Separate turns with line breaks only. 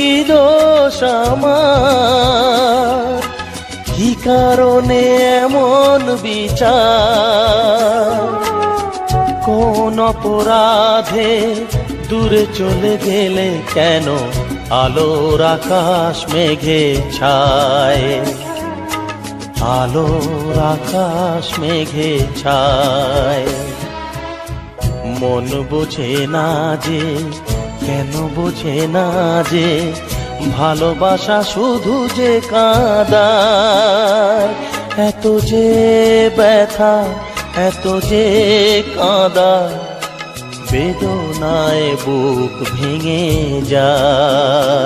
কি দোষ আমার, কি কারণে এমন বিচার, কোন অপরাধে দূরে চলে গেলে কেন আলোর আকাশ মেঘে ছায়, আলোর আকাশ মেঘে ছায়। মন বোঝে না যে, কেন বোঝে না যে, ভালোবাসা শুধু যে কাঁদায়, এত যে ব্যথা, এত যে কাঁদা, বেদনায় বুক ভেঙে যায়।